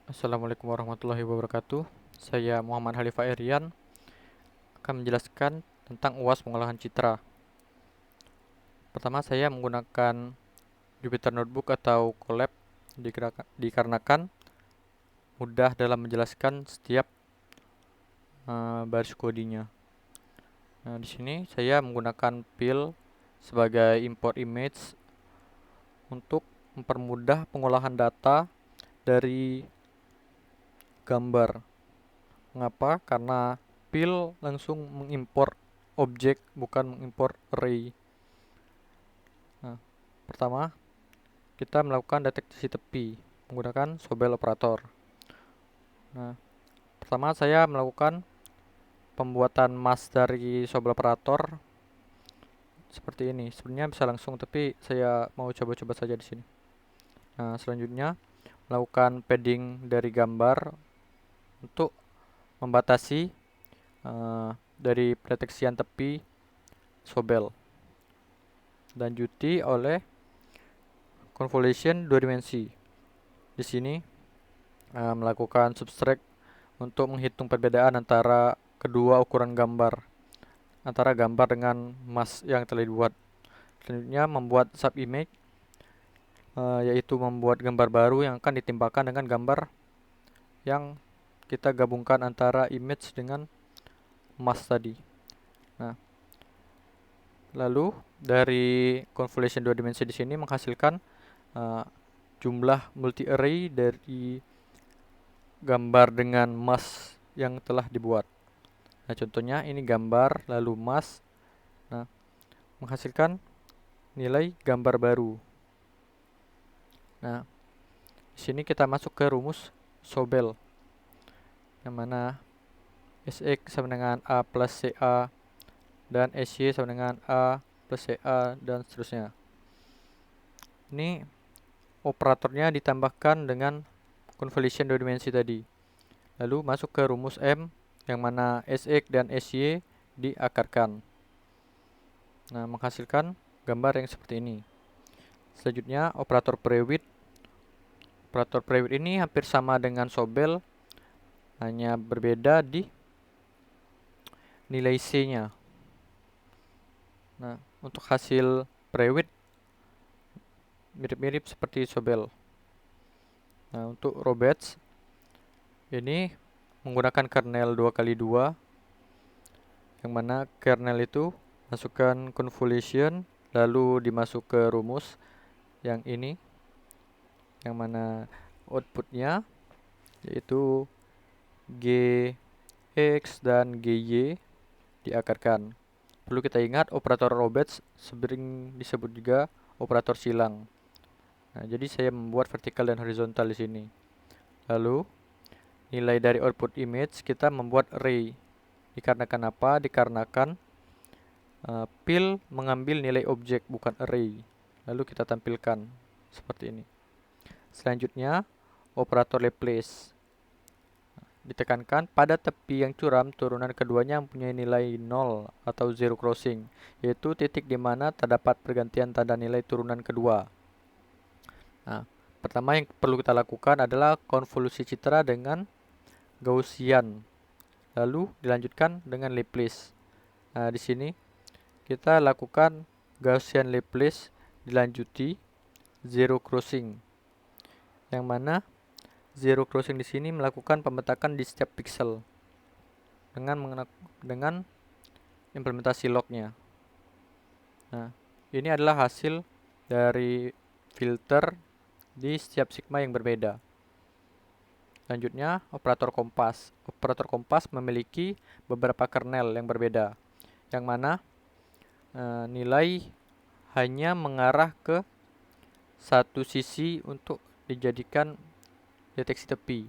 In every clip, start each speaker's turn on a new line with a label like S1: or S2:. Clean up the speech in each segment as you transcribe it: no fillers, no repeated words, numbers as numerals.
S1: Assalamualaikum warahmatullahi wabarakatuh. Saya Muhammad Halifa Erian akan menjelaskan tentang UAS pengolahan citra. Pertama, saya menggunakan Jupyter Notebook atau Colab dikarenakan mudah dalam menjelaskan setiap baris kodenya. Nah, di sini saya menggunakan fill sebagai import image untuk mempermudah pengolahan data dari gambar. Mengapa? Karena fill langsung mengimport objek, bukan mengimport array. Nah, pertama kita melakukan deteksi tepi menggunakan Sobel operator. Nah, pertama saya melakukan pembuatan mask dari Sobel operator seperti ini. Sebenarnya bisa langsung, tapi saya mau coba-coba saja di sini. Nah, selanjutnya melakukan padding dari gambar untuk membatasi dari pendeteksian tepi Sobel. Lanjuti oleh convolution 2 dimensi. Di sini melakukan subtract untuk menghitung perbedaan antara kedua ukuran gambar, antara gambar dengan mask yang telah dibuat. Selanjutnya membuat subimage, yaitu membuat gambar baru yang akan ditimbangkan dengan gambar yang kita gabungkan antara image dengan mask tadi. Nah, lalu dari convolution 2 dimensi di sini menghasilkan jumlah multi array dari gambar dengan mask yang telah dibuat. Nah, contohnya ini gambar lalu mask. Nah, menghasilkan nilai gambar baru. Nah, di sini kita masuk ke rumus Sobel, yang mana Sx sama dengan A plus Ca dan Sy sama dengan A plus Ca dan seterusnya. Ini operatornya ditambahkan dengan convolution 2 dimensi tadi. Lalu masuk ke rumus M, yang mana Sx dan Sy diakarkan. Nah, menghasilkan gambar yang seperti ini. Selanjutnya operator prewidth. Operator prewidth ini hampir sama dengan Sobel, hanya berbeda di nilai C-nya. Nah, untuk hasil prewidth mirip-mirip seperti Sobel. Nah, untuk robots ini menggunakan kernel 2x2, yang mana kernel itu masukkan convolution lalu dimasuk ke rumus yang ini, yang mana outputnya yaitu Gx dan Gy diakarkan. Perlu kita ingat operator robots sering disebut juga operator silang. Nah, jadi saya membuat vertikal dan horizontal di sini. Lalu nilai dari output image kita membuat array. Dikarenakan apa? Dikarenakan fill mengambil nilai objek bukan array. Lalu kita tampilkan seperti ini. Selanjutnya operator Laplace. Ditekankan pada tepi yang curam, turunan keduanya mempunyai nilai 0 atau zero crossing, yaitu titik di mana terdapat pergantian tanda nilai turunan kedua. Nah, pertama yang perlu kita lakukan adalah konvolusi citra dengan Gaussian, lalu dilanjutkan dengan Laplace. Nah, di sini kita lakukan Gaussian Laplace dilanjuti zero crossing, yang mana zero crossing di sini melakukan pemetakan di setiap pixel dengan implementasi lognya. Nah, ini adalah hasil dari filter di setiap sigma yang berbeda. Selanjutnya, operator kompas. Operator kompas memiliki beberapa kernel yang berbeda, yang mana nilai hanya mengarah ke satu sisi untuk dijadikan deteksi tepi.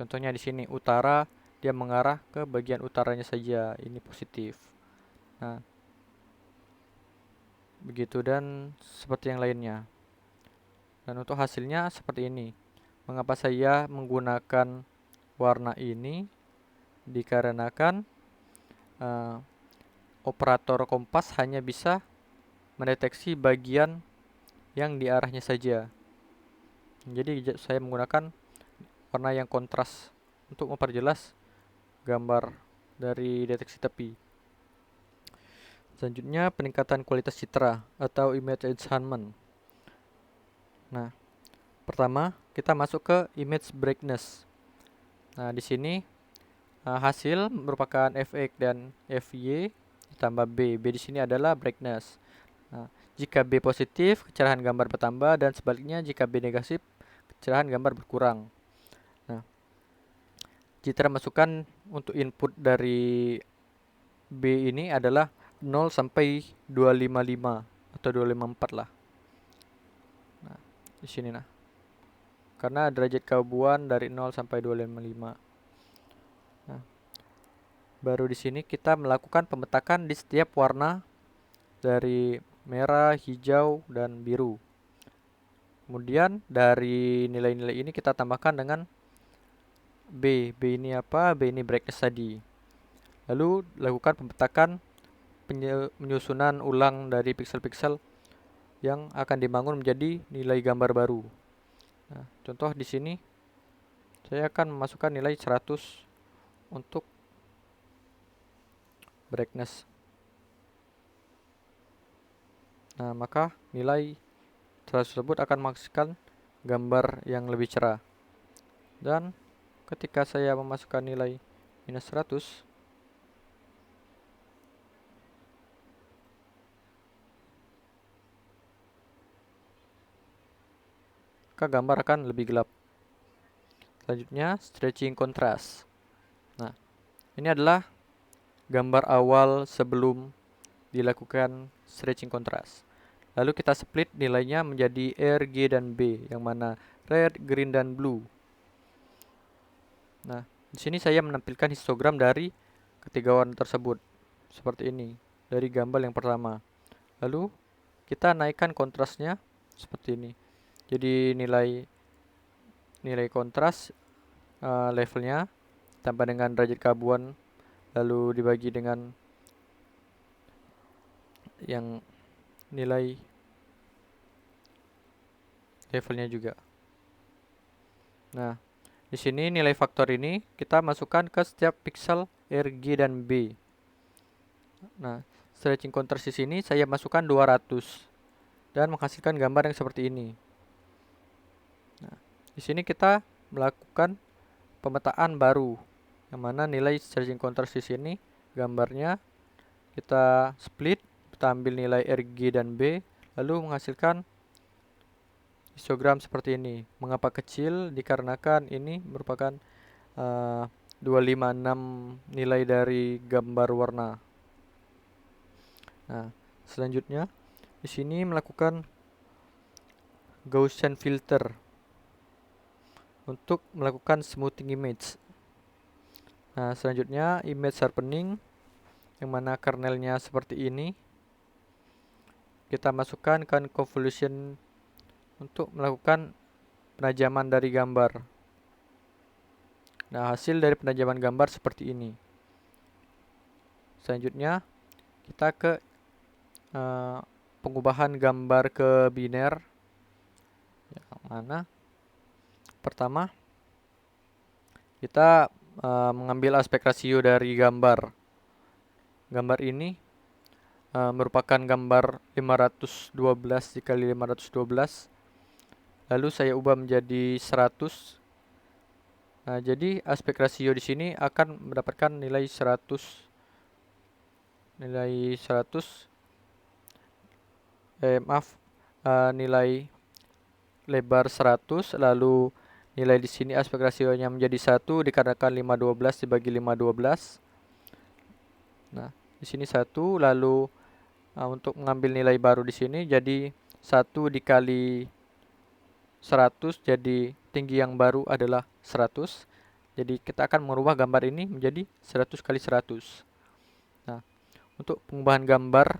S1: Contohnya di sini utara, dia mengarah ke bagian utaranya saja, ini positif. Nah, begitu dan seperti yang lainnya. Dan untuk hasilnya seperti ini. Mengapa saya menggunakan warna ini? Dikarenakan operator kompas hanya bisa mendeteksi bagian yang di arahnya saja. Jadi saya menggunakan warna yang kontras untuk memperjelas gambar dari deteksi tepi. Selanjutnya peningkatan kualitas citra atau image enhancement. Nah, pertama kita masuk ke image brightness. Nah, di sini hasil merupakan Fx dan Fy ditambah B. B di sini adalah brightness. Nah, jika B positif, kecerahan gambar bertambah, dan sebaliknya jika B negatif, kecerahan gambar berkurang. Nah, citra masukan untuk input dari B ini adalah 0 sampai 255 atau 254 lah. Nah, di sini nah. Karena derajat keabuan dari 0 sampai 255. Nah, baru di sini kita melakukan pemetakan di setiap warna dari merah, hijau, dan biru. Kemudian dari nilai-nilai ini kita tambahkan dengan B. B ini apa? B ini brightness tadi. Lalu lakukan pemetakan penyusunan ulang dari piksel-piksel yang akan dibangun menjadi nilai gambar baru. Nah, contoh di sini saya akan memasukkan nilai 100 untuk brightness. Nah, maka nilai 100 tersebut akan menghasilkan gambar yang lebih cerah. Dan ketika saya memasukkan nilai minus 100, maka gambar akan lebih gelap. Selanjutnya, stretching contrast. Nah, ini adalah gambar awal sebelum dilakukan stretching contrast. Lalu kita split nilainya menjadi R, G, dan B, yang mana red, green, dan blue. Nah, di sini saya menampilkan histogram dari ketiga warna tersebut, seperti ini, dari gambar yang pertama. Lalu kita naikkan kontrasnya seperti ini. Jadi nilai kontras levelnya tambah dengan derajat keabuan, lalu dibagi dengan yang nilai levelnya juga. Nah, di sini nilai faktor ini kita masukkan ke setiap pixel R, G, dan B. Nah, stretching contrast di sini saya masukkan 200 dan menghasilkan gambar yang seperti ini. Nah, di sini kita melakukan pemetaan baru, yang mana nilai stretching contrast di sini gambarnya kita split, kita ambil nilai R, G, dan B, lalu menghasilkan histogram seperti ini. Mengapa kecil? Dikarenakan ini merupakan 256 nilai dari gambar warna. Nah, selanjutnya di sini melakukan Gaussian filter untuk melakukan smoothing image. Nah, selanjutnya image sharpening, yang mana kernelnya seperti ini. Kita masukkan convolution untuk melakukan penajaman dari gambar. Nah, hasil dari penajaman gambar seperti ini. Selanjutnya kita ke pengubahan gambar ke biner, yang mana pertama kita mengambil aspek rasio dari gambar. Gambar ini merupakan gambar 512 dikali 512. Lalu saya ubah menjadi 100. Nah, jadi aspek rasio di sini akan mendapatkan nilai 100. Nilai lebar 100, lalu nilai di sini aspek rasionya menjadi 1 dikarenakan 512 dibagi 512. Nah, di sini 1, lalu untuk mengambil nilai baru di sini jadi 1 dikali 100, jadi tinggi yang baru adalah 100. Jadi kita akan merubah gambar ini menjadi 100 kali 100. Nah, untuk pengubahan gambar,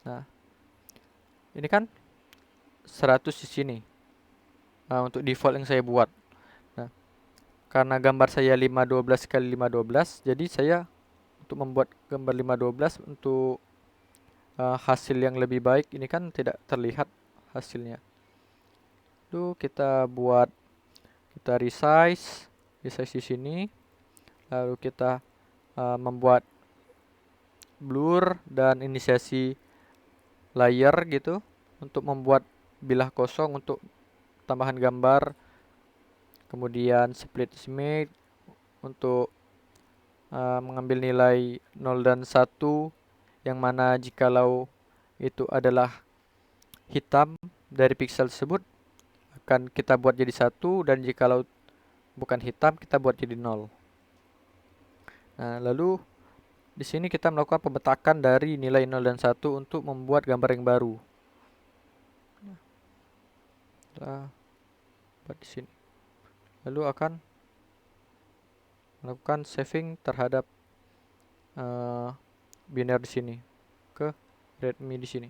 S1: nah ini kan 100 di sini. Nah, untuk default yang saya buat. Nah, karena gambar saya 512 kali 512, jadi saya untuk membuat gambar 512 untuk hasil yang lebih baik ini kan tidak terlihat hasilnya. Lalu kita kita resize di sini, lalu kita membuat blur dan inisiasi layer gitu untuk membuat bilah kosong untuk tambahan gambar, kemudian split image untuk mengambil nilai 0 dan 1, yang mana jikalau itu adalah hitam dari pixel tersebut akan kita buat jadi 1, dan jikalau bukan hitam kita buat jadi 0. Nah, lalu di sini kita melakukan pemetakan dari nilai 0 dan 1 untuk membuat gambar yang baru. Kita buat di sini. Lalu akan melakukan saving terhadap biner di sini ke readme di sini.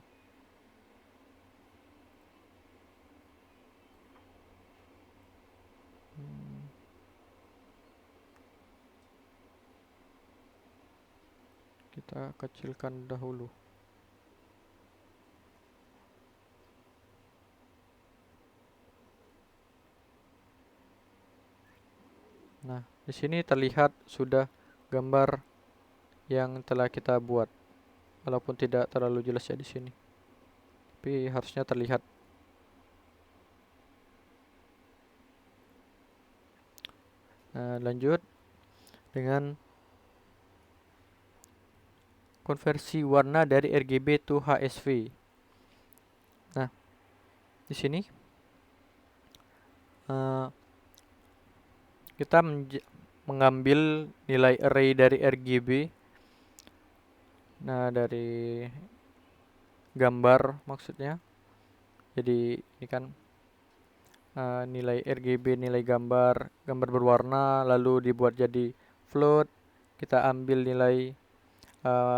S1: Kita kecilkan dahulu. Nah, di sini terlihat sudah gambar yang telah kita buat, walaupun tidak terlalu jelas ya di sini, tapi harusnya terlihat. Nah, lanjut dengan konversi warna dari RGB to HSV. Nah, di sini kita mengambil nilai array dari RGB, nah dari gambar maksudnya. Jadi ini kan nilai RGB, nilai gambar berwarna, lalu dibuat jadi float. Kita ambil nilai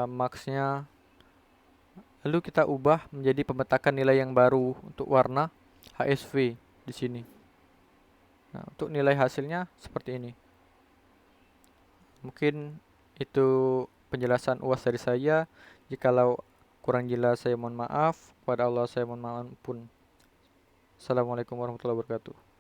S1: maxnya, lalu kita ubah menjadi pemetakan nilai yang baru untuk warna HSV di sini. Nah, untuk nilai hasilnya seperti ini. Mungkin itu penjelasan UAS dari saya. Jikalau kurang jelas saya mohon maaf. Kepada Allah saya mohon maaf pun. Assalamualaikum warahmatullahi wabarakatuh.